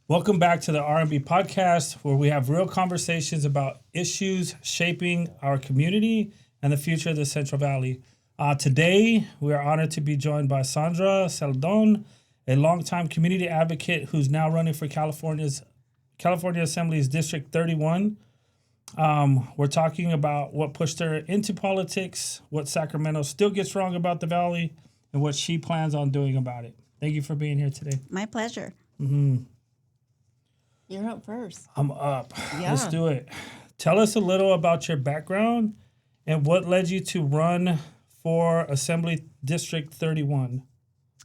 Welcome back to the R&B podcast, where we have real conversations about issues shaping our community and the future of the Central Valley. Today, we are honored to be joined by Sandra Celedon, a longtime community advocate who's now running for California Assembly's District 31. We're talking about what pushed her into politics, what Sacramento still gets wrong about the Valley, and what she plans on doing about it. Thank you for being here today. My pleasure. You're up first. I'm up. Yeah. Let's do it. Tell us a little about your background and what led you to run for Assembly District 31.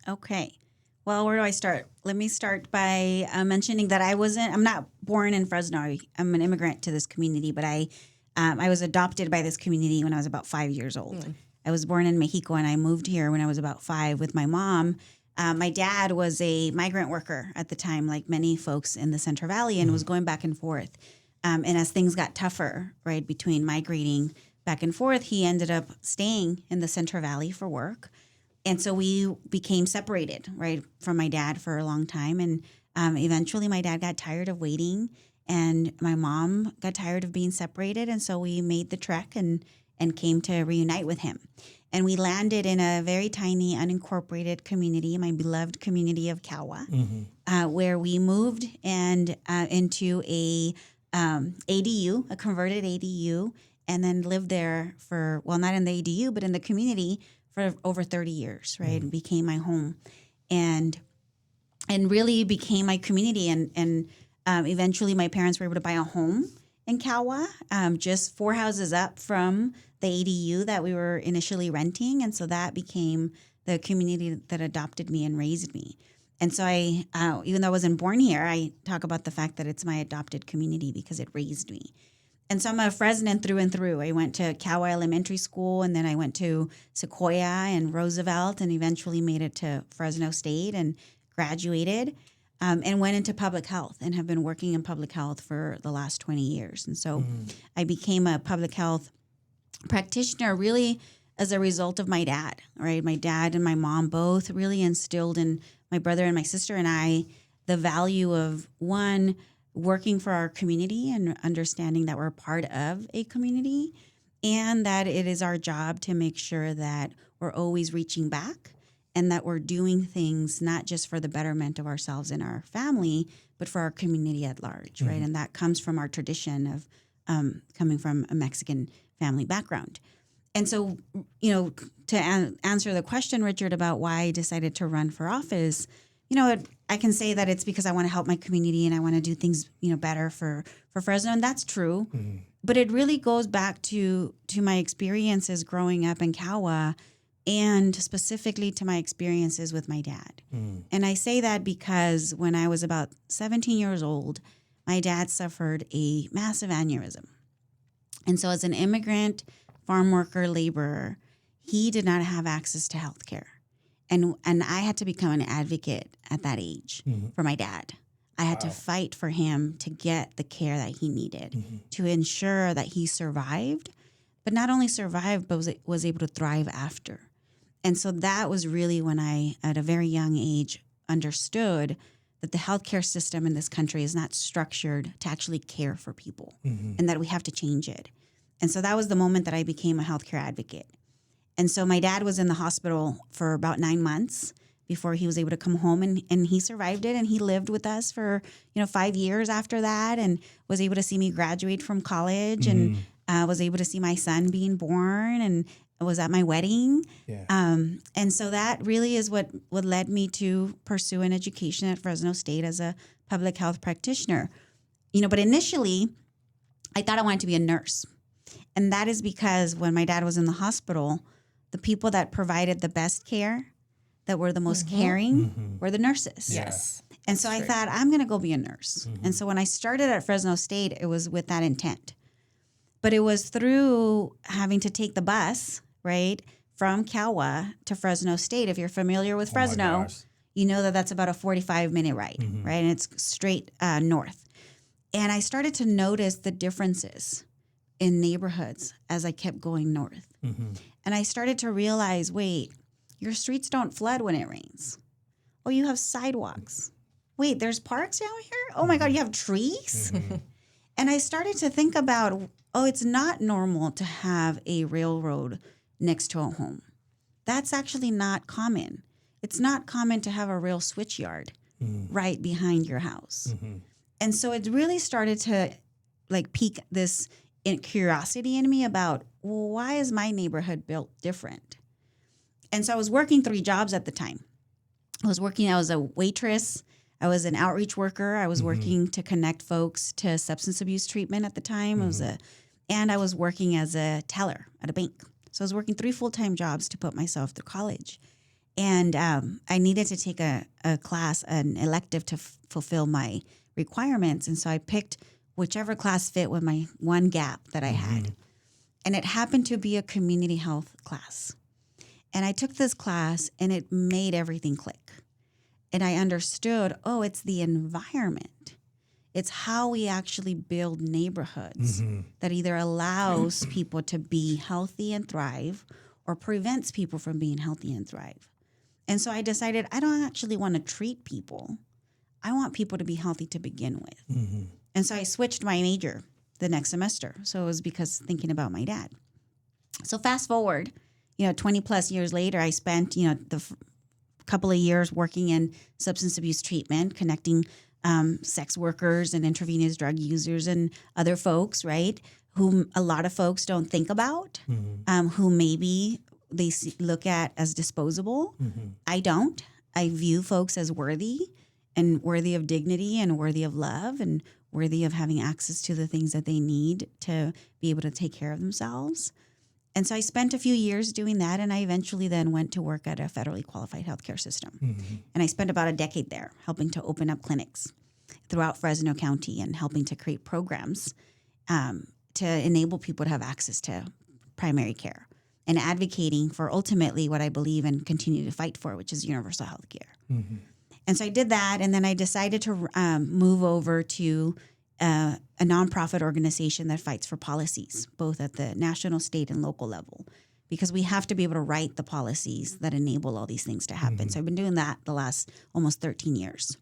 Okay. Well, where do I start? Let me start by mentioning that I'm not born in Fresno. I'm an immigrant to this community, but I was adopted by this community when I was about 5 years old. I was born in Mexico and I moved here when I was about 5 with my mom. My dad was a migrant worker at the time, like many folks in the Central Valley, and was going back and forth. And as things got tougher, right, between migrating back and forth, he ended up staying in the Central Valley for work. And so we became separated, right, from my dad for a long time. And eventually my dad got tired of waiting and my mom got tired of being separated. And so we made the trek and came to reunite with him. And we landed in a very tiny, unincorporated community, my beloved community of Kawa, where we moved and into a ADU, a converted ADU, and then lived there for, well, not in the ADU, but in the community for over 30 years, right? It became my home and really became my community. And eventually my parents were able to buy a home in Kawa, just 4 houses up from the ADU that we were initially renting. And so that became the community that adopted me and raised me. And so I, even though I wasn't born here, I talk about the fact that it's my adopted community because it raised me. And so I'm a Fresnan through and through. I went to Kawa Elementary School, and then I went to Sequoia and Roosevelt, and eventually made it to Fresno State and graduated. And went into public health and have been working in public health for the last 20 years. And so I became a public health practitioner really as a result of my dad, right? My dad and my mom both really instilled in my brother and my sister and I the value of, one, working for our community and understanding that we're a part of a community and that it is our job to make sure that we're always reaching back and that we're doing things not just for the betterment of ourselves and our family, but for our community at large, right? And that comes from our tradition of coming from a Mexican family background. And so, to answer the question, Richard, about why I decided to run for office, I can say that it's because I want to help my community and I want to do things, better for Fresno, and that's true. But it really goes back to my experiences growing up in Kawa, and specifically to my experiences with my dad. And I say that because when I was about 17 years old, my dad suffered a massive aneurysm. And so as an immigrant, farm worker, laborer, he did not have access to health care. And I had to become an advocate at that age for my dad. I had to fight for him to get the care that he needed to ensure that he survived, but not only survived, but was able to thrive after. And so that was really when I, at a very young age, understood that the healthcare system in this country is not structured to actually care for people and that we have to change it. And so that was the moment that I became a healthcare advocate. And so my dad was in the hospital for about 9 months before he was able to come home, and he survived it, and he lived with us for 5 years after that, and was able to see me graduate from college and was able to see my son being born and was at my wedding. Yeah. And so that really is what led me to pursue an education at Fresno State as a public health practitioner. But initially I thought I wanted to be a nurse. And that is because when my dad was in the hospital, the people that provided the best care, that were the most caring, were the nurses. Yes. And so I thought, I'm going to go be a nurse. And so when I started at Fresno State, it was with that intent. But it was through having to take the bus, right, from Kawa to Fresno State. If you're familiar with Fresno, you know that that's about a 45-minute ride, right? And it's straight north. And I started to notice the differences in neighborhoods as I kept going north. And I started to realize, wait, your streets don't flood when it rains. Oh, you have sidewalks. wait, there's parks down here? Oh my God, you have trees? And I started to think about, oh, it's not normal to have a railroad next to a home. That's actually not common. It's not common to have a rail switch yard right behind your house. And so it really started to like pique this curiosity in me about, well, why is my neighborhood built different? And so I was working 3 jobs at the time. I was a waitress. I was an outreach worker. I was working to connect folks to substance abuse treatment at the time. And I was working as a teller at a bank. So I was working 3 full-time jobs to put myself through college. And I needed to take a class, an elective to fulfill my requirements. And so I picked whichever class fit with my one gap that I had. And it happened to be a community health class. And I took this class and it made everything click. And I understood, oh, it's the environment. It's how we actually build neighborhoods that either allows people to be healthy and thrive or prevents people from being healthy and thrive. And so I decided I don't actually want to treat people. I want people to be healthy to begin with. And so I switched my major the next semester. So it was because thinking about my dad. So fast forward, 20 plus years later, I spent, the couple of years working in substance abuse treatment, connecting sex workers and intravenous drug users and other folks, right, whom a lot of folks don't think about, who maybe they look at as disposable. I don't. I view folks as worthy of dignity and worthy of love and worthy of having access to the things that they need to be able to take care of themselves. And so I spent a few years doing that, and I eventually then went to work at a federally qualified healthcare system. And I spent about a decade there helping to open up clinics throughout Fresno County and helping to create programs to enable people to have access to primary care and advocating for ultimately what I believe and continue to fight for, which is universal health care. And so I did that, and then I decided to move over to a nonprofit organization that fights for policies, both at the national, state, and local level, because we have to be able to write the policies that enable all these things to happen. So I've been doing that the last almost 13 years.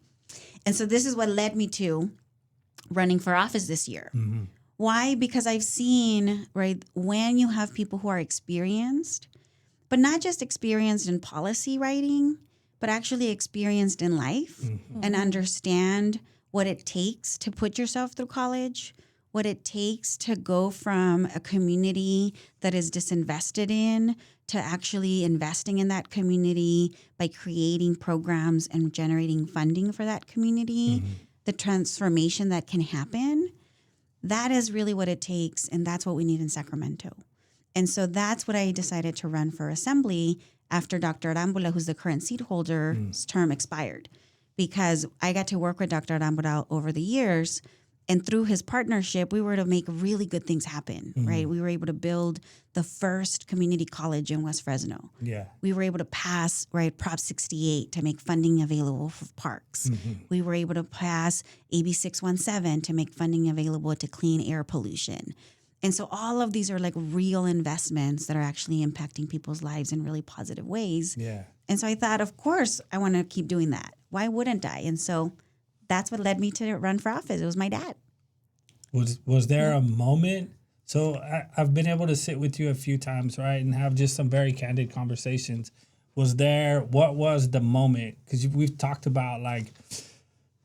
And so this is what led me to running for office this year. Why? Because I've seen, right, when you have people who are experienced, but not just experienced in policy writing, but actually experienced in life and understand what it takes to put yourself through college, what it takes to go from a community that is disinvested in to actually investing in that community by creating programs and generating funding for that community, the transformation that can happen. That is really what it takes, and that's what we need in Sacramento. And so that's what I decided to run for assembly after Dr. Arambula, who's the current seat holder's term expired, because I got to work with Dr. Arambula over the years, and through his partnership, we were to make really good things happen, right? We were able to build the first community college in West Fresno. We were able to pass, right, Prop 68 to make funding available for parks. We were able to pass AB 617 to make funding available to clean air pollution. And so all of these are like real investments that are actually impacting people's lives in really positive ways. And so I thought, of course, I want to keep doing that. Why wouldn't I? And so that's what led me to run for office. It was my dad. Was there a moment? So I've been able to sit with you a few times, right, and have just some very candid conversations. What was the moment? Because we've talked about like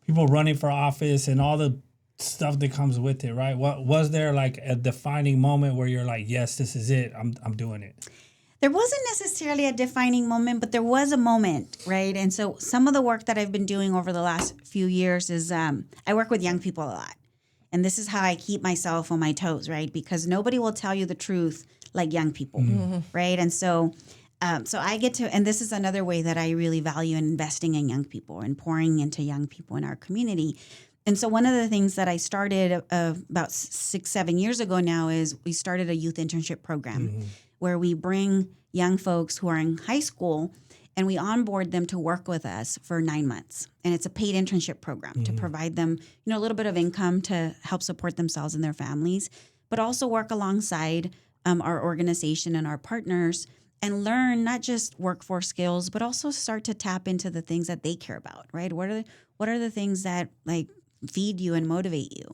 people running for office and all the stuff that comes with it, right? What was there like a defining moment where you're like, yes, this is it. I'm doing it. There wasn't necessarily a defining moment, but there was a moment, right? And so some of the work that I've been doing over the last few years is I work with young people a lot. And this is how I keep myself on my toes, right? Because nobody will tell you the truth like young people, right? And so I get to, and this is another way that I really value investing in young people and pouring into young people in our community. And so one of the things that I started about 6-7 years ago now is we started a youth internship program where we bring young folks who are in high school and we onboard them to work with us for 9 months. And it's a paid internship program to provide them, a little bit of income to help support themselves and their families, but also work alongside our organization and our partners and learn not just workforce skills, but also start to tap into the things that they care about, right? What What are the things that like feed you and motivate you?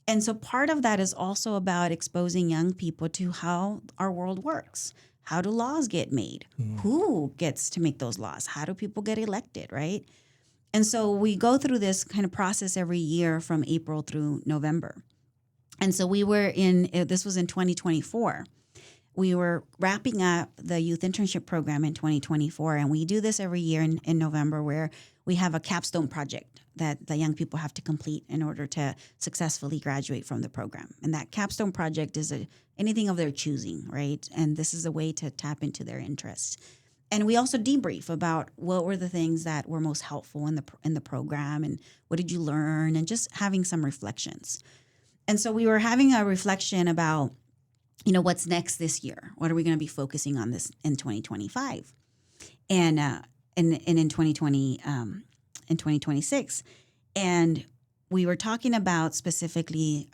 And so part of that is also about exposing young people to how our world works. How do laws get made? Who gets to make those laws? How do people get elected, right? And so we go through this kind of process every year from April through November. And so this was in 2024. We were wrapping up the youth internship program in 2024. And we do this every year in November, where we have a capstone project that the young people have to complete in order to successfully graduate from the program. And that capstone project is anything of their choosing, right? And this is a way to tap into their interests. And we also debrief about what were the things that were most helpful in the program, and what did you learn, and just having some reflections. And so we were having a reflection about, what's next this year. What are we going to be focusing on this in 2025, and in 2020, in 2026, and we were talking about specifically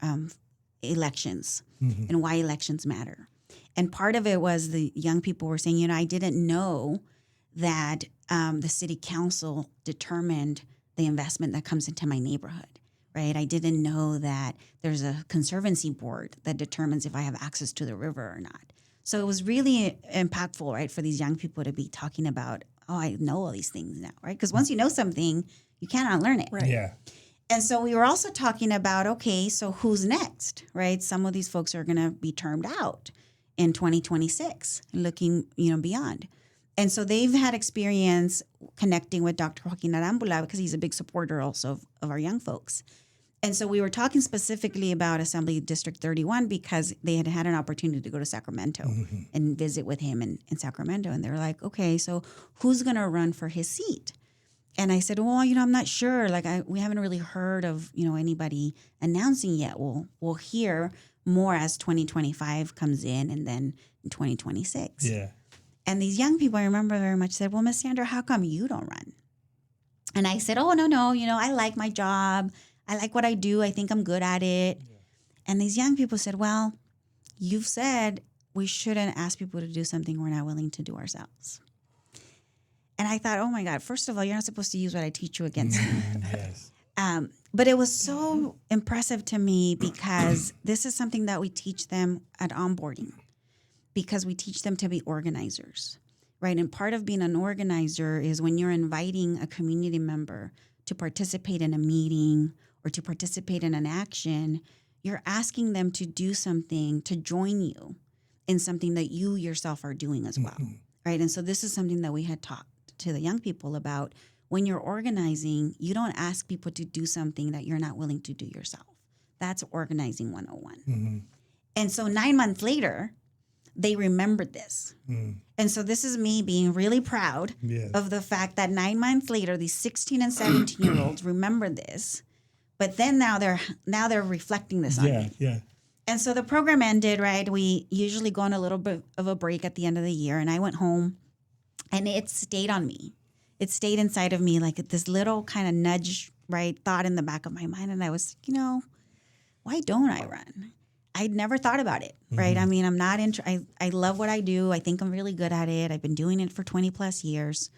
elections and why elections matter. And part of it was the young people were saying, I didn't know that the city council determined the investment that comes into my neighborhood, right? I didn't know that there's a conservancy board that determines if I have access to the river or not. So it was really impactful, right, for these young people to be talking about, I know all these things now, right? Because once you know something, you can't unlearn it. Right. Yeah. And so we were also talking about, okay, so who's next, right? Some of these folks are going to be termed out in 2026, looking, beyond. And so they've had experience connecting with Dr. Joaquin Arambula because he's a big supporter also of our young folks. And so we were talking specifically about Assembly District 31 because they had had an opportunity to go to Sacramento and visit with him in Sacramento. And they were like, okay, so who's going to run for his seat? And I said, well, I'm not sure. Like, we haven't really heard of, anybody announcing yet. We'll hear more as 2025 comes in, and then in 2026. Yeah. And these young people, I remember very much, said, well, Miss Sandra, how come you don't run? And I said, oh, no, I like my job. I like what I do. I think I'm good at it. Yeah. And these young people said, well, you've said we shouldn't ask people to do something we're not willing to do ourselves. And I thought, oh my God, first of all, you're not supposed to use what I teach you against me. Yes. But it was so impressive to me because this is something that we teach them at onboarding, because we teach them to be organizers, right? And part of being an organizer is when you're inviting a community member to participate in a meeting or to participate in an action, you're asking them to do something, to join you in something that you yourself are doing as well, right? And so this is something that we had taught to the young people about. When you're organizing, you don't ask people to do something that you're not willing to do yourself. That's organizing 101. And so 9 months later, they remembered this. And so this is me being really proud of the fact that 9 months later, these 16 and 17-year-olds remembered this. But then now they're reflecting this on me. Yeah. And so the program ended, right? We usually go on a little bit of a break at the end of the year. And I went home, and it stayed on me. It stayed inside of me like this little kind of nudge, right, thought in the back of my mind. And I was, why don't I run? I'd never thought about it, right? I mean, I'm not I love what I do. I think I'm really good at it. I've been doing it for 20 plus years.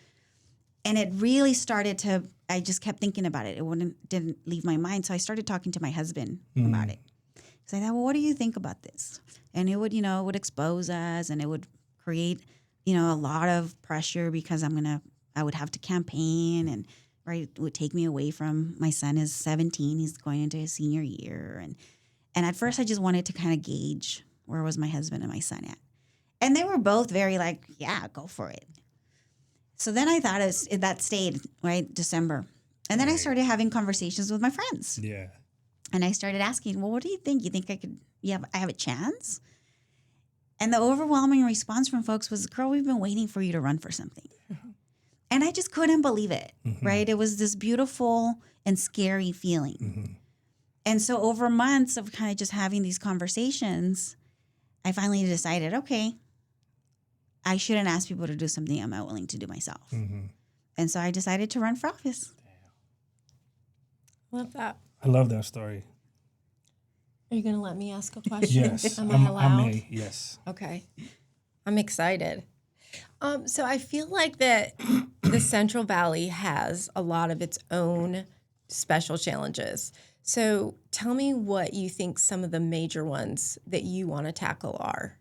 And it really started I just kept thinking about it. It didn't leave my mind. So I started talking to my husband about it. So I thought, well, what do you think about this? And it would, it would expose us, and it would create, a lot of pressure because I would have to campaign, and right, it would take me away from my son is 17. He's going into his senior year. And at first I just wanted to kind of gauge where was my husband and my son at. And they were both very like, yeah, go for it. So then I thought that stayed, right, December. And then I started having conversations with my friends. Yeah. And I started asking, well, what do you think? You think I have a chance? And the overwhelming response from folks was, girl, we've been waiting for you to run for something. And I just couldn't believe it, right? It was this beautiful and scary feeling. And so over months of kind of just having these conversations, I finally decided, okay, I shouldn't ask people to do something I'm not willing to do myself. And so I decided to run for office. Love that. I love that story. Are you going to let me ask a question? Yes. Am I allowed? I may, yes. Okay. I'm excited. So I feel like that the Central Valley has a lot of its own special challenges. So tell me what you think some of the major ones that you want to tackle are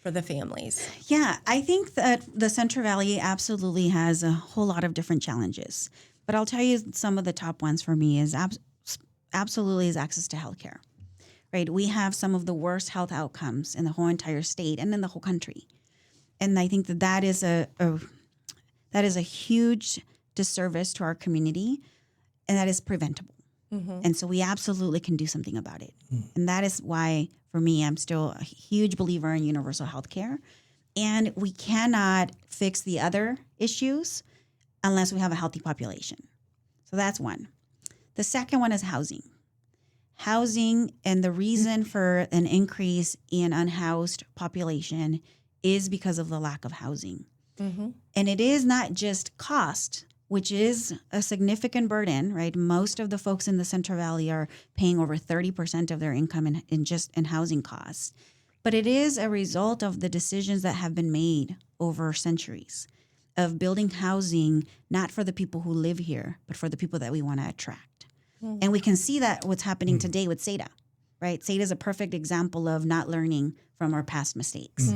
for the families. Yeah, I think that the Central Valley absolutely has a whole lot of different challenges. But I'll tell you some of the top ones for me is absolutely is access to healthcare. Right? We have some of the worst health outcomes in the whole entire state and in the whole country. And I think that that is a huge disservice to our community, and that is preventable. And so we absolutely can do something about it. And that is why, for me, I'm still a huge believer in universal health care. And we cannot fix the other issues unless we have a healthy population. So that's one. The second one is housing. Housing, and the reason for an increase in unhoused population is because of the lack of housing. And it is not just cost, which is a significant burden, right? Most of the folks in the Central Valley are paying over 30% of their income in housing costs. But it is a result of the decisions that have been made over centuries of building housing, not for the people who live here, but for the people that we want to attract. And we can see that what's happening today with SEDA, right? SEDA is a perfect example of not learning from our past mistakes.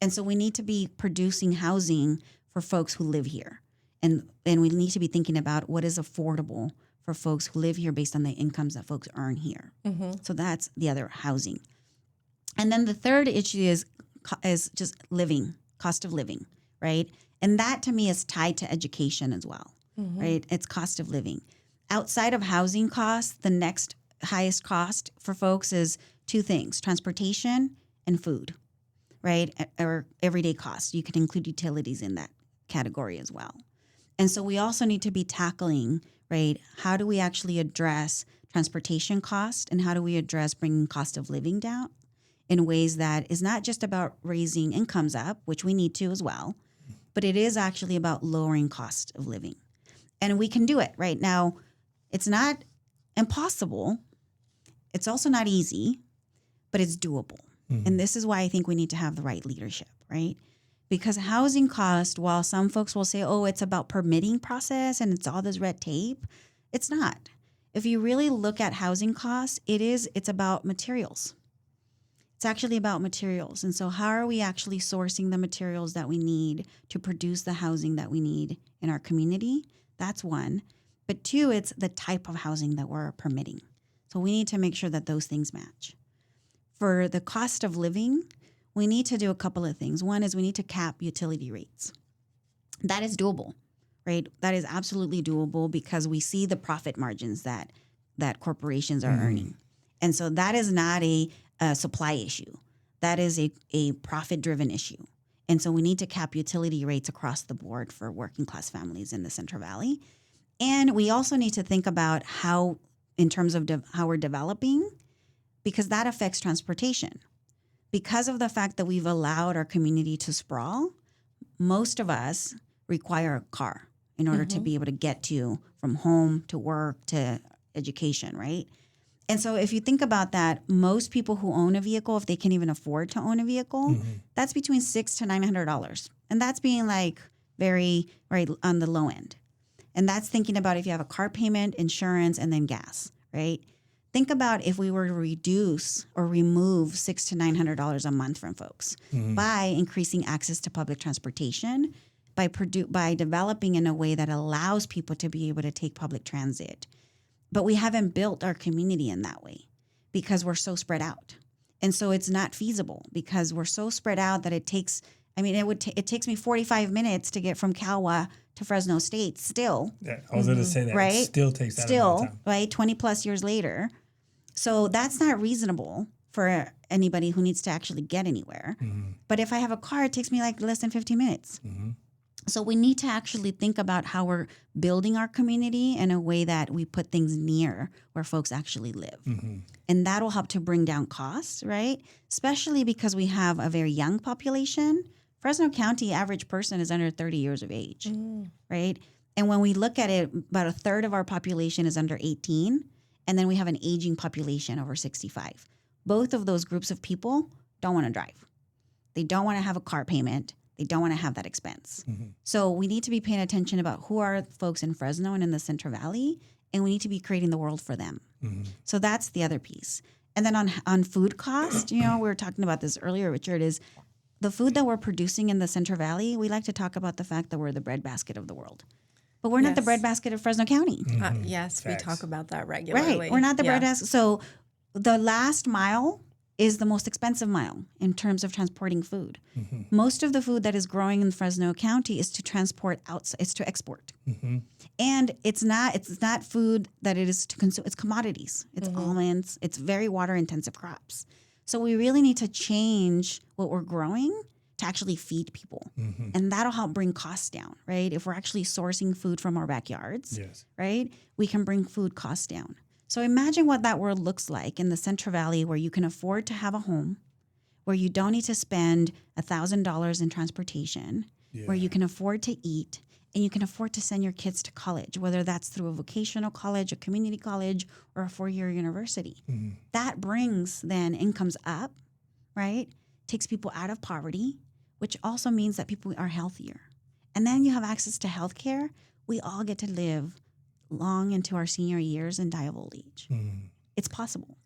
And so we need to be producing housing for folks who live here. And we need to be thinking about what is affordable for folks who live here based on the incomes that folks earn here. So that's the other, housing. And then the third issue is just living, cost of living, right? And that to me is tied to education as well, right? It's cost of living. Outside of housing costs, the next highest cost for folks is two things: transportation and food, right? Or everyday costs. You can include utilities in that category as well. And so we also need to be tackling, right, how do we actually address transportation cost, and how do we address bringing cost of living down in ways that is not just about raising incomes up, which we need to as well, but it is actually about lowering cost of living. And we can do it right now. It's not impossible. It's also not easy, but it's doable. And this is why I think we need to have the right leadership, right? Because housing cost, while some folks will say, oh, it's about permitting process and it's all this red tape, it's not. If you really look at housing costs, it's about materials. It's actually about materials. And so how are we actually sourcing the materials that we need to produce the housing that we need in our community? That's one. But two, it's the type of housing that we're permitting. So we need to make sure that those things match. For the cost of living, we need to do a couple of things. One is we need to cap utility rates. That is doable, right? That is absolutely doable because we see the profit margins that corporations are earning. And so that is not a supply issue. That is a profit-driven issue. And so we need to cap utility rates across the board for working class families in the Central Valley. And we also need to think about how, in terms of how we're developing, because that affects transportation. Because of the fact that we've allowed our community to sprawl, most of us require a car in order to be able to get to from home to work to education, right? And so if you think about that, most people who own a vehicle, if they can even afford to own a vehicle, that's between $600 to $900. And that's being like very right on the low end. And that's thinking about if you have a car payment, insurance, and then gas, right? Think about if we were to reduce or remove $600 to $900 a month from folks by increasing access to public transportation, by developing in a way that allows people to be able to take public transit. But we haven't built our community in that way because we're so spread out. And so it's not feasible because we're so spread out that it takes, it takes me 45 minutes to get from Calwa to Fresno State still. Yeah, I was going to say that. Right? It still takes that amount of time. Right? 20 plus years later. So that's not reasonable for anybody who needs to actually get anywhere. But if I have a car, it takes me like less than 15 minutes. So we need to actually think about how we're building our community in a way that we put things near where folks actually live. And that'll help to bring down costs, right? Especially because we have a very young population. Fresno County average person is under 30 years of age, right? And when we look at it, about a third of our population is under 18. And then we have an aging population over 65. Both of those groups of people don't want to drive. They don't want to have a car payment. They don't want to have that expense. So we need to be paying attention about who are folks in Fresno and in the Central Valley and we need to be creating the world for them. So that's the other piece. And then on food cost, we were talking about this earlier, Richard, is the food that we're producing in the Central Valley. We like to talk about the fact that we're the breadbasket of the world. But we're not the breadbasket of Fresno County. Yes, Facts. we talk about that regularly. Right. We're not the breadbasket. So the last mile is the most expensive mile in terms of transporting food. Most of the food that is growing in Fresno County is to transport outside, it's to export. And it's not food that it is to consume, it's commodities. It's almonds, it's very water intensive crops. So we really need to change what we're growing to actually feed people. And that'll help bring costs down, right? If we're actually sourcing food from our backyards, right? We can bring food costs down. So imagine what that world looks like in the Central Valley, where you can afford to have a home, where you don't need to spend $1,000 in transportation, where you can afford to eat, and you can afford to send your kids to college, whether that's through a vocational college, a community college, or a 4-year university. That brings then incomes up, right? Takes people out of poverty, which also means that people are healthier. And then you have access to healthcare. We all get to live long into our senior years and die of old age. It's possible.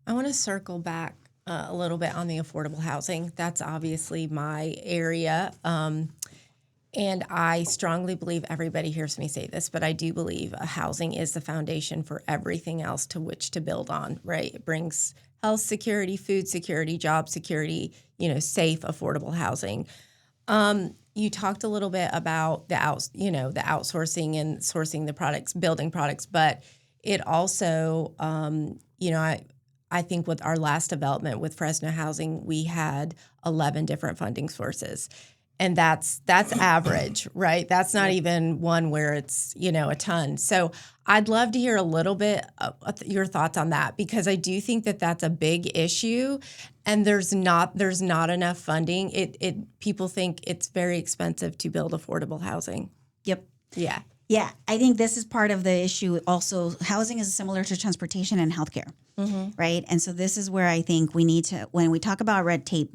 I want to circle back a little bit on the affordable housing. That's obviously my area. And I strongly believe, everybody hears me say this, but I do believe housing is the foundation for everything else to which to build on, right? It brings health security, food security, job security, safe, affordable housing. You talked a little bit about the outsourcing and sourcing the products, building products, but it also, I think with our last development with Fresno Housing, we had 11 different funding sources. And that's average, right? That's not even one where it's, a ton. So I'd love to hear a little bit of your thoughts on that, because I do think that that's a big issue, and there's not enough funding. People think it's very expensive to build affordable housing. Yep. Yeah. Yeah, I think this is part of the issue. Also, housing is similar to transportation and healthcare, right? And so this is where I think we need to, when we talk about red tape,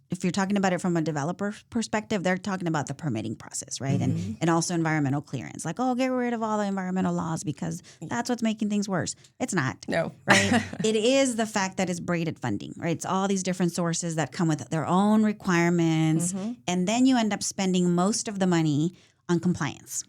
if you're talking about it from a developer perspective, they're talking about the permitting process, right? And also environmental clearance. Like, get rid of all the environmental laws because that's what's making things worse. It's not. No. Right? It is the fact that it's braided funding, right? It's all these different sources that come with their own requirements. And then you end up spending most of the money on compliance,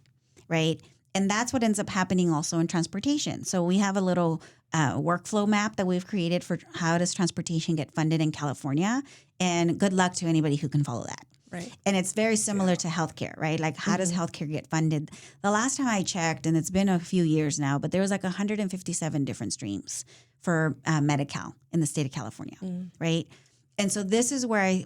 right? And that's what ends up happening also in transportation. So we have a little workflow map that we've created for how does transportation get funded in California. And good luck to anybody who can follow that. Right. And it's very similar to healthcare, right? Like, how does healthcare get funded? The last time I checked, and it's been a few years now, but there was like 157 different streams for Medi-Cal in the state of California, right? And so this is where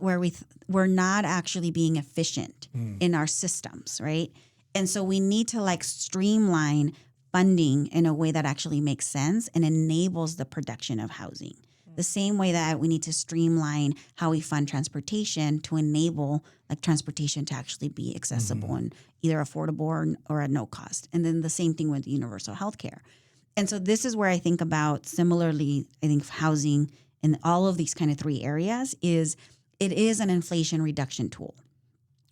we're not actually being efficient in our systems, right? And so we need to streamline funding in a way that actually makes sense and enables the production of housing. The same way that we need to streamline how we fund transportation to enable transportation to actually be accessible and either affordable or at no cost. And then the same thing with universal healthcare. And so this is where I think about similarly, I think housing in all of these kind of three areas it is an inflation reduction tool.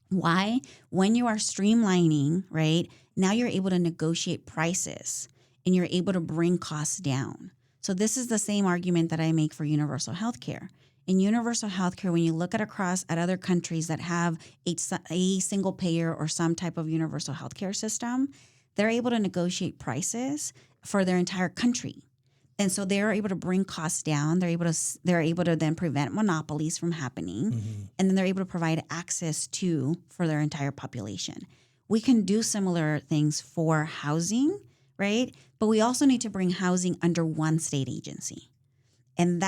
Why? When you are streamlining, right, now you're able to negotiate prices and you're able to bring costs down. So this is the same argument that I make for universal healthcare. In universal healthcare, when you look at other countries that have a single payer or some type of universal healthcare system, they're able to negotiate prices for their entire country. And so they're able to bring costs down. They're able to then prevent monopolies from happening. And then they're able to provide access for their entire population. We can do similar things for housing, right? But we also need to bring housing under one state agency. And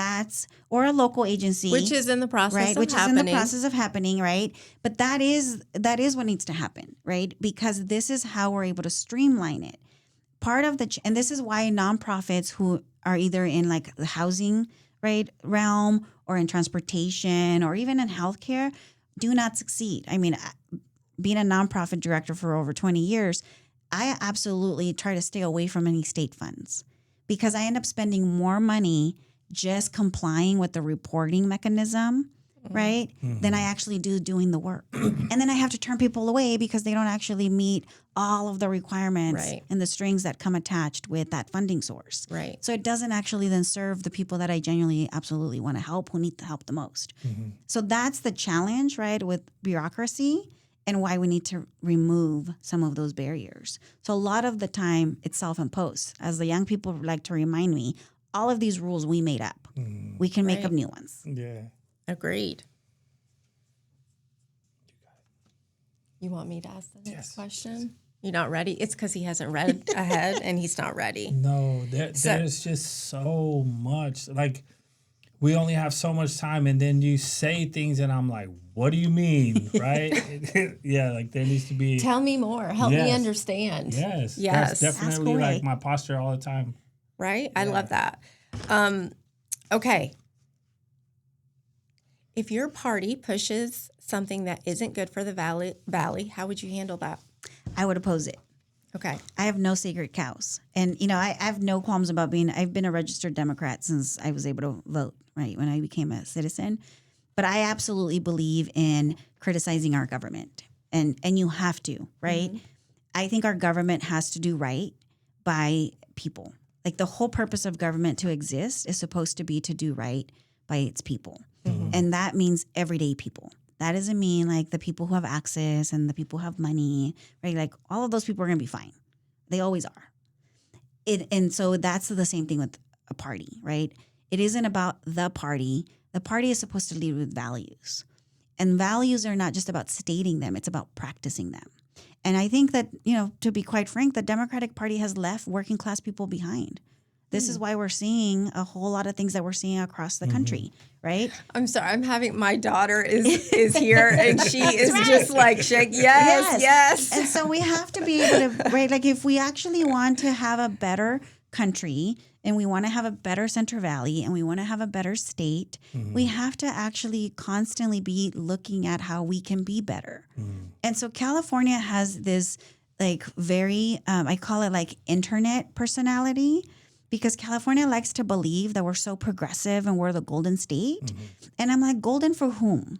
or a local agency. Which is in the process right? of Which happening. is in the process of happening, right? But that is what needs to happen, right? Because this is how we're able to streamline it. Part of and this is why nonprofits who are either in the housing realm or in transportation or even in healthcare do not succeed. I mean, being a nonprofit director for over 20 years, I absolutely try to stay away from any state funds because I end up spending more money just complying with the reporting mechanism right, than I actually do doing the work. And then I have to turn people away because they don't actually meet all of the requirements Right. and the strings that come attached with that funding source. Right. So it doesn't actually then serve the people that I genuinely absolutely want to help, who need the help the most. So that's the challenge, right, with bureaucracy, and why we need to remove some of those barriers. So a lot of the time it's self-imposed. As the young people like to remind me, all of these rules we made up. We can make Right. up new ones. Yeah. Agreed. You want me to ask the next Yes. question? You're not ready? It's because he hasn't read ahead and he's not ready. No, there's just so much. Like, we only have so much time, and then you say things, and I'm like, what do you mean, right? Yeah, like there needs to be. Tell me more. Help me Yes. understand. Yes. Yes. That's definitely Ask away. like my posture all the time. Right? I love that. Okay. If your party pushes something that isn't good for the valley, how would you handle that? I would oppose it. Okay. I have no sacred cows. And, I have no qualms about I've been a registered Democrat since I was able to vote, right, when I became a citizen. But I absolutely believe in criticizing our government. And you have to, right? I think our government has to do right by people. Like, the whole purpose of government to exist is supposed to be to do right by its people. And that means everyday people. That doesn't mean like the people who have access and the people who have money, right? Like, all of those people are going to be fine. They always are. And so that's the same thing with a party, right? It isn't about the party. The party is supposed to lead with values. And values are not just about stating them. It's about practicing them. And I think that, to be quite frank, the Democratic Party has left working class people behind. This is why we're seeing a whole lot of things that we're seeing across the country, right? I'm sorry. I'm having my daughter is here and she is just like shaking. Yes. And so we have to be able to, right? Like, if we actually want to have a better country and we want to have a better Central Valley and we want to have a better state, we have to actually constantly be looking at how we can be better. And so California has this like very, I call it like internet personality, because California likes to believe that we're so progressive and we're the golden state. And I'm like, golden for whom?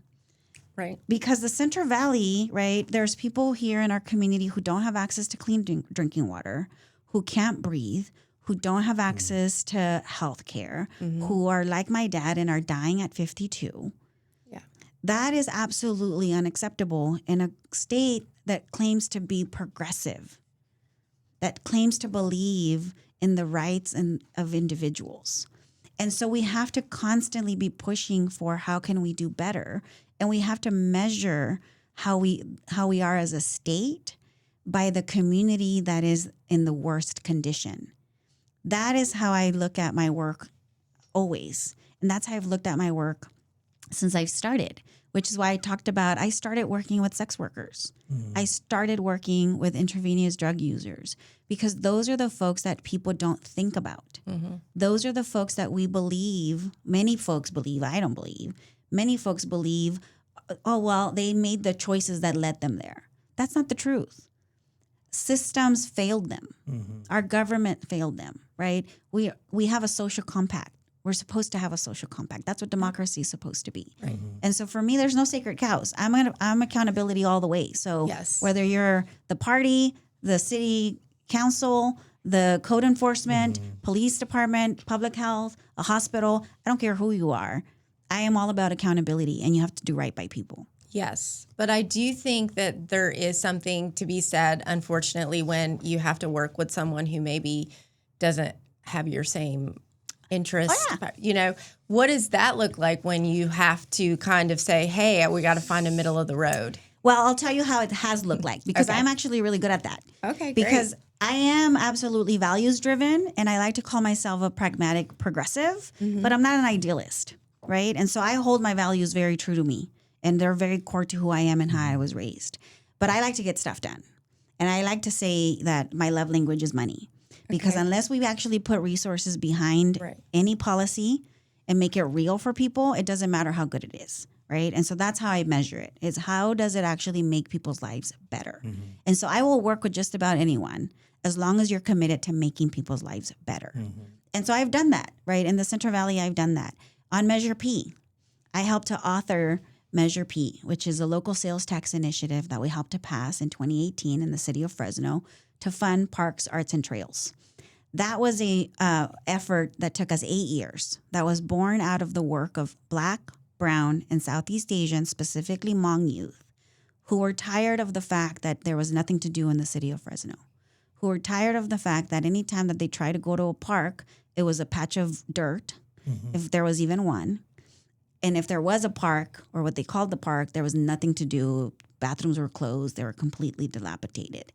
Right. Because the Central Valley, right, there's people here in our community who don't have access to clean drinking water, who can't breathe, who don't have access to health care, who are like my dad and are dying at 52. Yeah. That is absolutely unacceptable in a state that claims to be progressive, that claims to believe in the rights of individuals. And so we have to constantly be pushing for how can we do better, and we have to measure how we are as a state by the community that is in the worst condition. That is how I look at my work always. And that's how I've looked at my work since I've started, which is why I talked about I started working with sex workers. I started working with intravenous drug users, because those are the folks that people don't think about. Those are the folks that we believe, many folks believe, I don't believe, many folks believe, oh, well, they made the choices that led them there. That's not the truth. Systems failed them. Our government failed them, right? We have a social compact. We're supposed to have a social compact. That's what democracy is supposed to be. Right. And so for me, there's no sacred cows. I'm accountability all the way. So whether you're the party, the city council, the code enforcement, police department, public health, a hospital, I don't care who you are. I am all about accountability, and you have to do right by people. Yes. But I do think that there is something to be said, unfortunately, when you have to work with someone who maybe doesn't have your same interests. Oh, What does that look like when you have to kind of say, hey, we got to find a middle of the road? Well, I'll tell you how it has looked like, because I'm actually really good at that. Okay, because I am absolutely values driven, and I like to call myself a pragmatic progressive, but I'm not an idealist, right? And so I hold my values very true to me, and they're very core to who I am and how I was raised. But I like to get stuff done. And I like to say that my love language is money. Because unless we actually put resources behind any policy and make it real for people, it doesn't matter how good it is, right? And so that's how I measure it, is how does it actually make people's lives better? And so I will work with just about anyone as long as you're committed to making people's lives better. And so I've done that, right? In the Central Valley, I've done that. On Measure P, I helped to author Measure P, which is a local sales tax initiative that we helped to pass in 2018 in the city of Fresno to fund parks, arts, and trails. That was a effort that took us 8 years. That was born out of the work of Black, Brown, and Southeast Asian, specifically Hmong youth, who were tired of the fact that there was nothing to do in the city of Fresno, who were tired of the fact that any time that they tried to go to a park, it was a patch of dirt, if there was even one. And if there was a park, or what they called the park, there was nothing to do. Bathrooms were closed. They were completely dilapidated.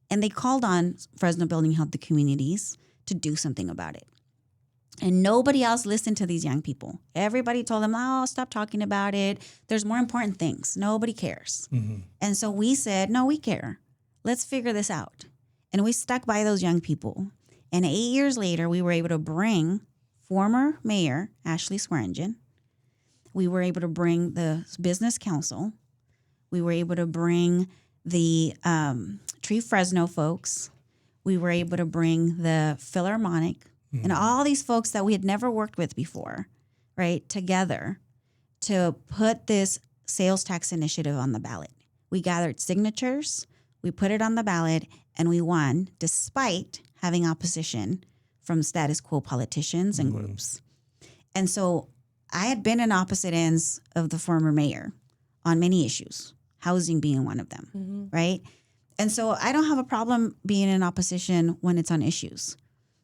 And they called on Fresno Building Healthy Communities to do something about it. And nobody else listened to these young people. Everybody told them, oh, stop talking about it. There's more important things. Nobody cares. And so we said, no, we care. Let's figure this out. And we stuck by those young people. And 8 years later, we were able to bring former Mayor Ashley Swearingen. We were able to bring the Business Council. We were able to bring the Tree Fresno folks. We were able to bring the Philharmonic and all these folks that we had never worked with before, right, together to put this sales tax initiative on the ballot. We gathered signatures, we put it on the ballot, and we won despite having opposition from status quo politicians and groups. And so I had been in opposite ends of the former mayor on many issues, housing being one of them, right? And so I don't have a problem being in opposition when it's on issues,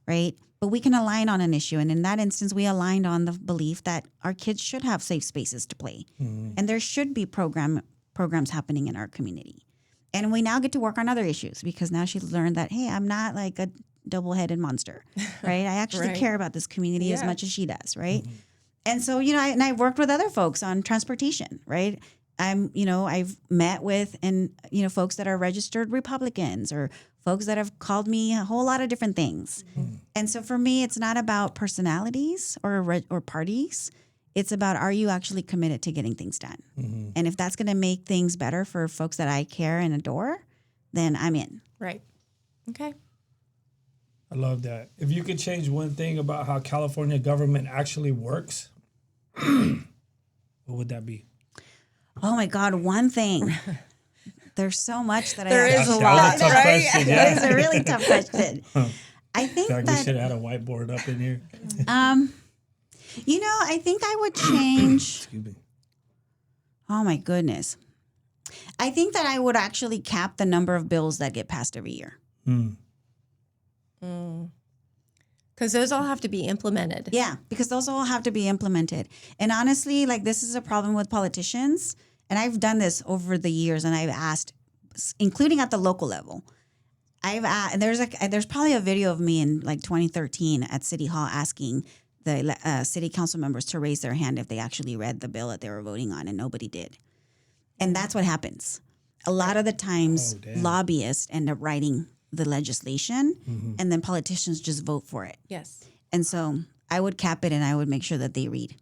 right? But we can align on an issue. And in that instance, we aligned on the belief that our kids should have safe spaces to play. And there should be programs happening in our community. And we now get to work on other issues because now she's learned that, hey, I'm not like a double-headed monster, right? I actually care about this community as much as she does, right? And so, I worked with other folks on transportation, right? I've met with folks that are registered Republicans or folks that have called me a whole lot of different things. And so for me, it's not about personalities or parties. It's about, are you actually committed to getting things done? And if that's going to make things better for folks that I care and adore, then I'm in. Right. Okay. I love that. If you could change one thing about how California government actually works, what would that be? Oh my God, one thing. There's so much that there I is have a to lot, say. right? Question, That is a really tough question. I think we that should have had a whiteboard up in here. I think I would change. Excuse me. Oh my goodness. I think that I would actually cap the number of bills that get passed every year. Because those all have to be implemented. Yeah, because those all have to be implemented. And honestly, this is a problem with politicians. And I've done this over the years, and I've asked, including at the local level. There's probably a video of me in 2013 at City Hall asking the city council members to raise their hand if they actually read the bill that they were voting on, and nobody did. And that's what happens. A lot of the times, lobbyists end up writing the legislation, and then politicians just vote for it. Yes. And so I would cap it, and I would make sure that they read.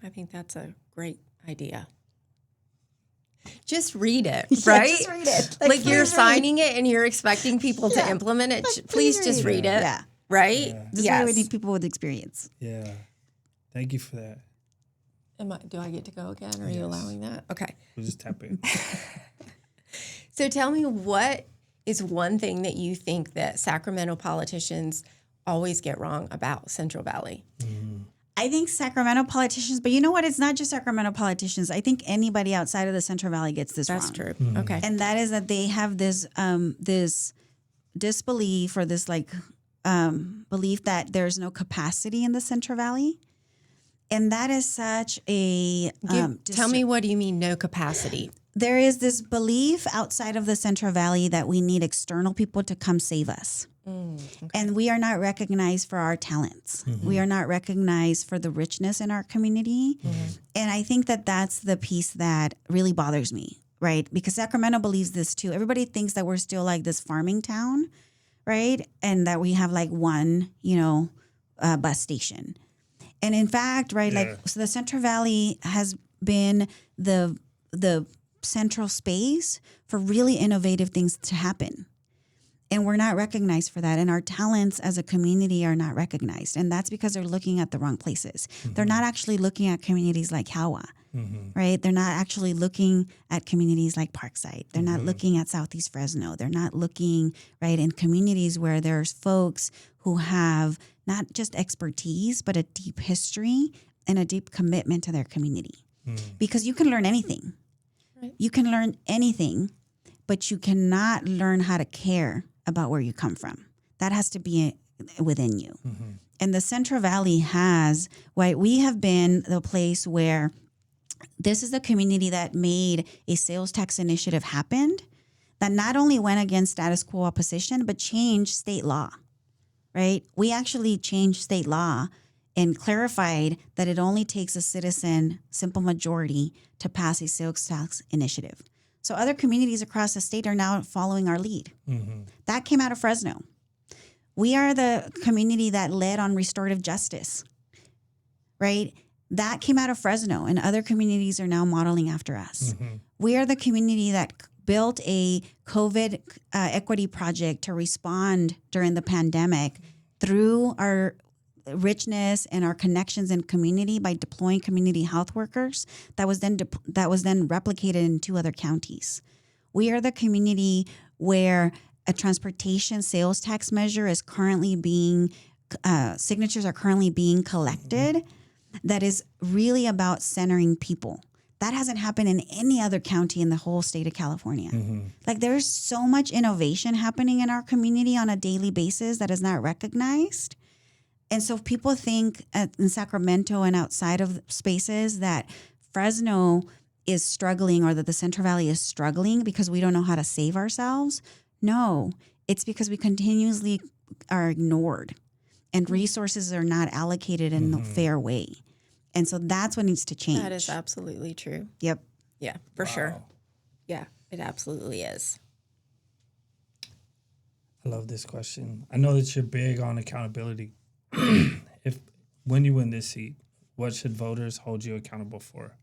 I think that's a great idea. Just read it, right? Just read it. Like you're signing it and you're expecting people to implement it. Please just read it. Yeah. Right? Yeah. This is why we need people with experience. Yeah. Thank you for that. Do I get to go again? Or are you allowing that? Okay. We'll just tap in. So tell me, what is one thing that you think that Sacramento politicians always get wrong about Central Valley? I think Sacramento politicians, but you know what? It's not just Sacramento politicians. I think anybody outside of the Central Valley gets this wrong. That's true. Okay. And that is that they have this this disbelief or this belief that there's no capacity in the Central Valley. And that is such a tell me, what do you mean no capacity? There is this belief outside of the Central Valley that we need external people to come save us. Okay. And we are not recognized for our talents. We are not recognized for the richness in our community. And I think that that's the piece that really bothers me, right? Because Sacramento believes this too. Everybody thinks that we're still like this farming town, right? And that we have one, bus station. And in fact, right, so the Central Valley has been the central space for really innovative things to happen. And we're not recognized for that. And our talents as a community are not recognized. And that's because they're looking at the wrong places. They're not actually looking at communities like Hawa, right? They're not actually looking at communities like Parkside. They're not looking at Southeast Fresno. They're not looking, right, in communities where there's folks who have not just expertise, but a deep history and a deep commitment to their community. Because you can learn anything. Right. You can learn anything, but you cannot learn how to care about where you come from. That has to be within you. And the Central Valley has, right, we have been the place where this is the community that made a sales tax initiative happen that not only went against status quo opposition, but changed state law, right? We actually changed state law and clarified that it only takes a citizen simple majority to pass a sales tax initiative. So other communities across the state are now following our lead. That came out of Fresno. We are the community that led on restorative justice, right? That came out of Fresno, and other communities are now modeling after us. We are the community that built a COVID equity project to respond during the pandemic through our richness and our connections in community by deploying community health workers that was then replicated in 2 other counties. We are the community where a transportation sales tax measure is currently being signatures are currently being collected that is really about centering people. That hasn't happened in any other county in the whole state of California. Like there's so much innovation happening in our community on a daily basis that is not recognized. And so people think in Sacramento and outside of spaces that Fresno is struggling or that the Central Valley is struggling because we don't know how to save ourselves. No, it's because we continuously are ignored and resources are not allocated in a fair way. And so that's what needs to change. That is absolutely true. Yep. Yeah, for sure. Yeah, it absolutely is. I love this question. I know that you're big on accountability. When you win this seat, what should voters hold you accountable for?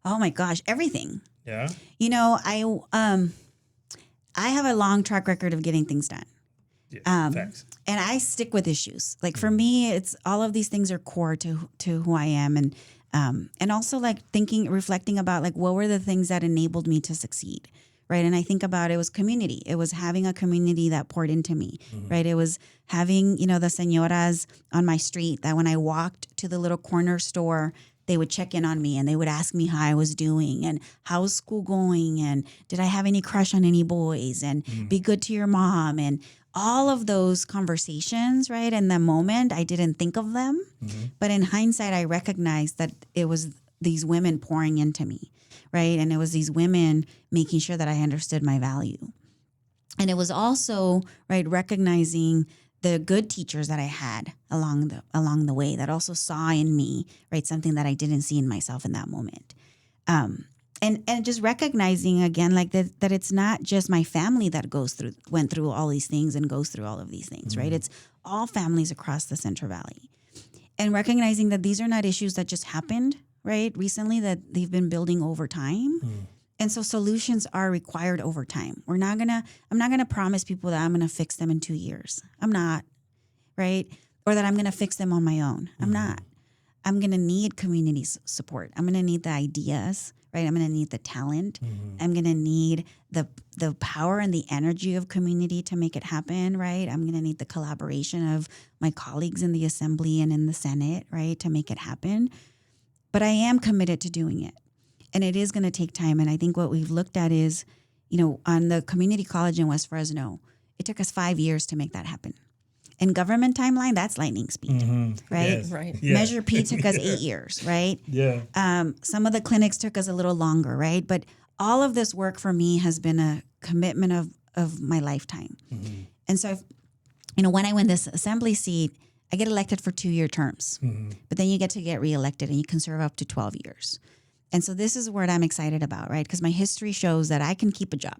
Oh my gosh, everything. Yeah. You know, I have a long track record of getting things done. Yeah, facts. And I stick with issues. Like for me, it's all of these things are core to who I am, and also like reflecting about like what were the things that enabled me to succeed, right? And I think about it was community. It was having a community that poured into me, right? It was having the señoras on my street that when I walked to the little corner store, they would check in on me and they would ask me how I was doing and how was school going and did I have any crush on any boys and be good to your mom and all of those conversations, right? In the moment, I didn't think of them. But in hindsight, I recognized that it was these women pouring into me, right? And it was these women making sure that I understood my value. And it was also, right, recognizing the good teachers that I had along the way that also saw in me, right, something that I didn't see in myself in that moment. And just recognizing again, like that it's not just my family that went through all these things and goes through all of these things, right? It's all families across the Central Valley. And recognizing that these are not issues that just happened, right, recently, that they've been building over time. And so solutions are required over time. I'm not gonna promise people that I'm gonna fix them in 2 years. I'm not, right? Or that I'm gonna fix them on my own. I'm not. I'm gonna need community support. I'm gonna need the ideas, right? I'm gonna need the talent. I'm gonna need the power and the energy of community to make it happen, right? I'm gonna need the collaboration of my colleagues in the Assembly and in the Senate, right, to make it happen. But I am committed to doing it. And it is going to take time. And I think what we've looked at is, on the community college in West Fresno, it took us 5 years to make that happen. In government timeline, that's lightning speed, right? Yes. Right. Yeah. Measure P took us 8 years, right? Yeah. Some of the clinics took us a little longer, right? But all of this work for me has been a commitment of my lifetime. And so, when I win this assembly seat, I get elected for 2-year terms. But then you get to get reelected and you can serve up to 12 years. And so this is what I'm excited about, right? Because my history shows that I can keep a job,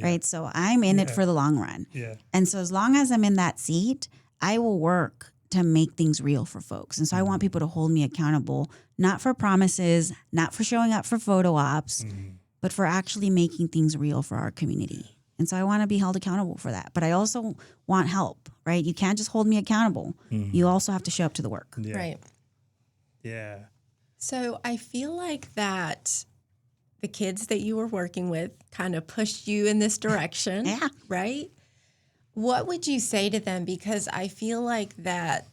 right? So I'm in it for the long run. Yeah. And so as long as I'm in that seat, I will work to make things real for folks. And so I want people to hold me accountable, not for promises, not for showing up for photo ops, but for actually making things real for our community. And so I want to be held accountable for that. But I also want help, right? You can't just hold me accountable. You also have to show up to the work. Yeah. Right. Yeah. So I feel like that the kids that you were working with kind of pushed you in this direction. Yeah. Right? What would you say to them? Because I feel like that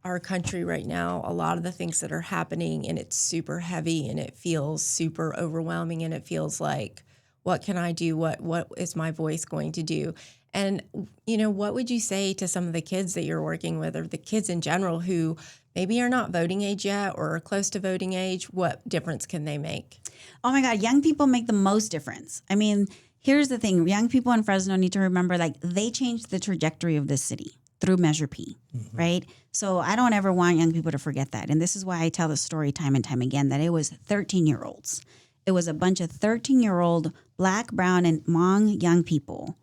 our country right now, a lot of the things that are happening, and it's super heavy and it feels super overwhelming, and it feels like, what can I do? What is my voice going to do? And, what would you say to some of the kids that you're working with, or the kids in general who maybe are not voting age yet or are close to voting age? What difference can they make? Oh my God, young people make the most difference. I mean, here's the thing. Young people in Fresno need to remember, like, they changed the trajectory of this city through Measure P, right? So I don't ever want young people to forget that. And this is why I tell the story time and time again, that it was 13-year-olds. It was a bunch of 13-year-old Black, brown, and Hmong young people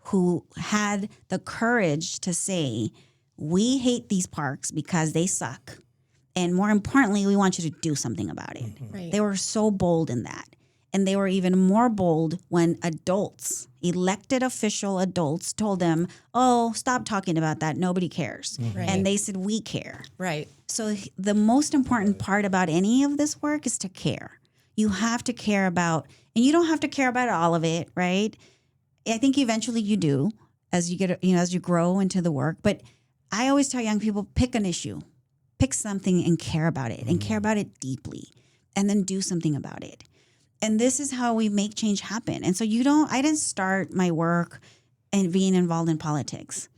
who had the courage to say, we hate these parks because they suck. And more importantly, we want you to do something about it. Right. They were so bold in that. And they were even more bold when adults, elected official adults, told them, oh, stop talking about that. Nobody cares. Right. And they said, we care. Right. So the most important part about any of this work is to care. You have to care about, and you don't have to care about all of it, right? I think eventually you do as you get, as you grow into the work. But I always tell young people, pick an issue, pick something and care about it, and care about it deeply, and then do something about it. And this is how we make change happen. And so I didn't start my work and being involved in politics.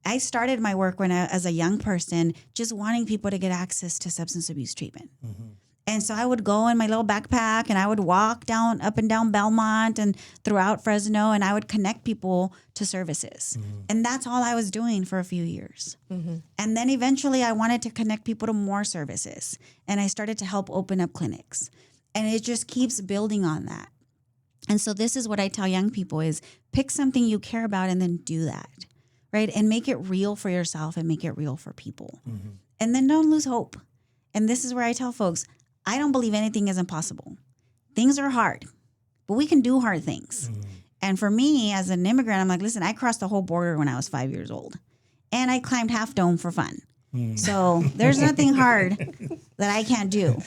I started my work as a young person, just wanting people to get access to substance abuse treatment. And so I would go in my little backpack and I would walk up and down Belmont and throughout Fresno, and I would connect people to services. And that's all I was doing for a few years. And then eventually I wanted to connect people to more services. And I started to help open up clinics. And it just keeps building on that. And so this is what I tell young people is pick something you care about and then do that, right? And make it real for yourself and make it real for people. And then don't lose hope. And this is where I tell folks, I don't believe anything is impossible. Things are hard, but we can do hard things. And for me as an immigrant, I'm like, listen, I crossed the whole border when I was 5 years old. And I climbed Half Dome for fun. So there's nothing hard that I can't do.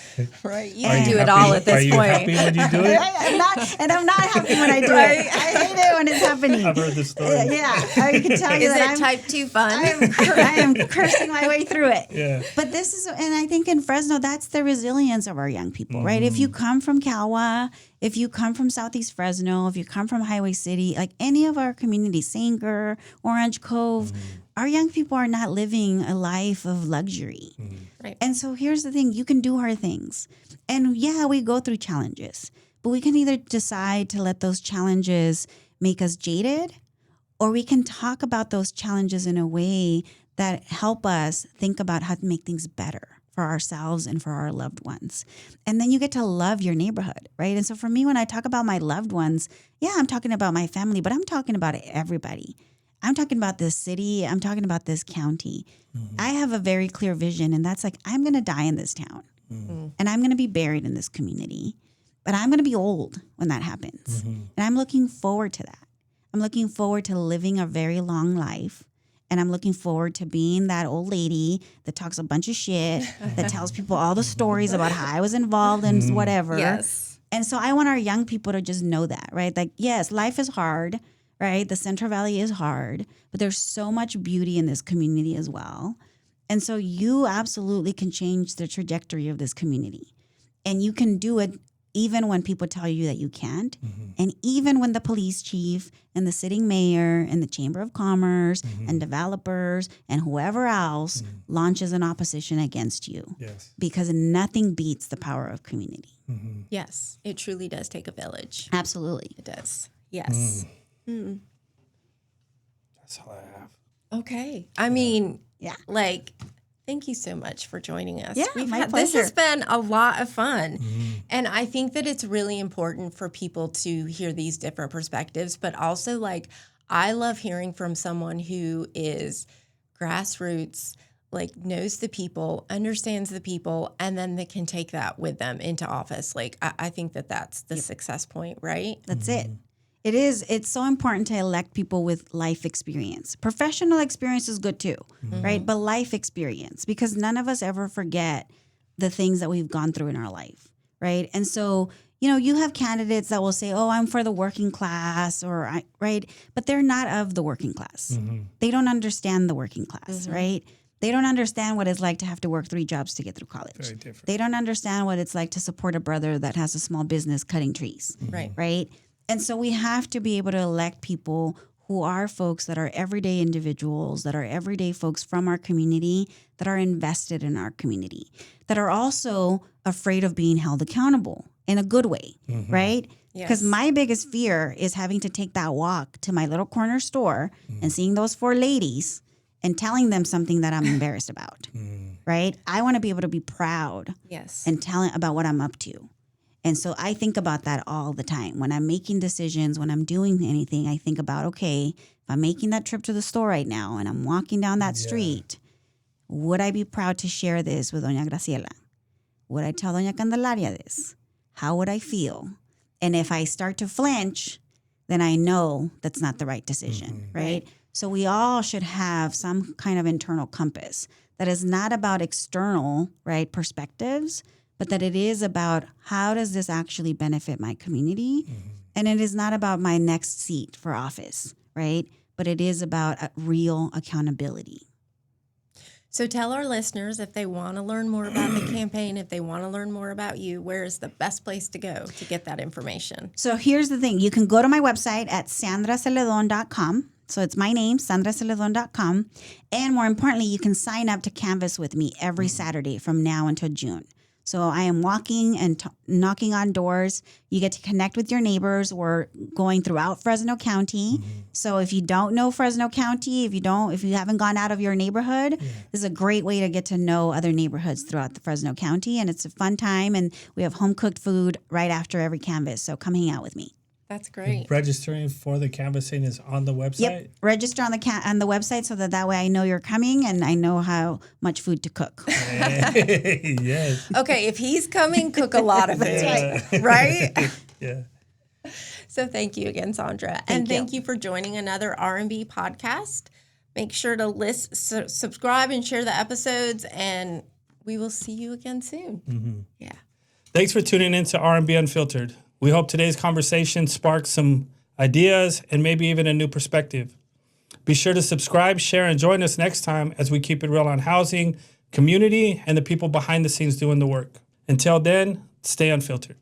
Right. You Are can you do it happy- all at Are this you point. happy when you do it? I'm not happy when I do it. I hate it when it's happening. I've heard the story. Yeah, I can tell you Is that it type 2 fun? I am cursing my way through it. Yeah. But this is, and I think in Fresno, that's the resilience of our young people, right? If you come from Calwa, if you come from Southeast Fresno, if you come from Highway City, like any of our communities, Sanger, Orange Cove, our young people are not living a life of luxury. Right. And so here's the thing, you can do hard things. And yeah, we go through challenges, but we can either decide to let those challenges make us jaded, or we can talk about those challenges in a way that help us think about how to make things better for ourselves and for our loved ones. And then you get to love your neighborhood, right? And so for me, when I talk about my loved ones, yeah, I'm talking about my family, but I'm talking about everybody. I'm talking about this city. I'm talking about this county. I have a very clear vision, and that's like, I'm going to die in this town, and I'm going to be buried in this community, but I'm going to be old when that happens. And I'm looking forward to that. I'm looking forward to living a very long life. And I'm looking forward to being that old lady that talks a bunch of shit, that tells people all the stories about how I was involved in whatever. Yes. And so I want our young people to just know that, right? Like, yes, life is hard, right? The Central Valley is hard, but there's so much beauty in this community as well. And so you absolutely can change the trajectory of this community. And you can do it even when people tell you that you can't. And even when the police chief and the sitting mayor and the Chamber of Commerce and developers and whoever else launches an opposition against you. Yes. Because nothing beats the power of community. Yes. It truly does take a village. Absolutely. It does. Yes. That's all I have. Okay. I mean, Yeah. like, thank you so much for joining us. Yeah, my This has pleasure. been a lot of fun. And I think that it's really important for people to hear these different perspectives, but also, like, I love hearing from someone who is grassroots, like, knows the people, understands the people, and then they can take that with them into office. Like, I think that that's the success point, right? That's it. It is. It's so important to elect people with life experience. Professional experience is good too, right? But life experience, because none of us ever forget the things that we've gone through in our life, right? And so, you have candidates that will say, "Oh, I'm for the working class," right? But they're not of the working class. They don't understand the working class, right? They don't understand what it's like to have to work 3 jobs to get through college. Very different. They don't understand what it's like to support a brother that has a small business cutting trees, right? And so we have to be able to elect people who are folks that are everyday individuals, that are everyday folks from our community, that are invested in our community, that are also afraid of being held accountable in a good way, right? Because my biggest fear is having to take that walk to my little corner store and seeing those 4 ladies and telling them something that I'm embarrassed about, right? I want to be able to be proud and tell about what I'm up to. And so I think about that all the time. When I'm making decisions, when I'm doing anything, I think about, okay, if I'm making that trip to the store right now and I'm walking down that street, would I be proud to share this with Doña Graciela? Would I tell Doña Candelaria this? How would I feel? And if I start to flinch, then I know that's not the right decision, right? So we all should have some kind of internal compass that is not about external, right, perspectives, but that it is about how does this actually benefit my community? And it is not about my next seat for office, right? But it is about a real accountability. So tell our listeners, if they want to learn more about the campaign, if they want to learn more about you, where is the best place to go to get that information? So here's the thing. You can go to my website at sandraceledon.com. So it's my name, sandraceledon.com. And more importantly, you can sign up to canvass with me every Saturday from now until June. So I am walking and knocking on doors. You get to connect with your neighbors. We're going throughout Fresno County. So if you don't know Fresno County, if you haven't gone out of your neighborhood, this is a great way to get to know other neighborhoods throughout the Fresno County. And it's a fun time. And we have home cooked food right after every canvass. So come hang out with me. That's great. Registering for the canvassing is on the website? Yep. Register on the website so that way I know you're coming and I know how much food to cook. Hey, yes. Okay, if he's coming, cook a lot of it. Right? Yeah. So thank you again, Sandra. And thank you for joining another R&B podcast. Make sure to subscribe and share the episodes, and we will see you again soon. Yeah. Thanks for tuning in to R&B Unfiltered. We hope today's conversation sparks some ideas and maybe even a new perspective. Be sure to subscribe, share, and join us next time as we keep it real on housing, community, and the people behind the scenes doing the work. Until then, stay unfiltered.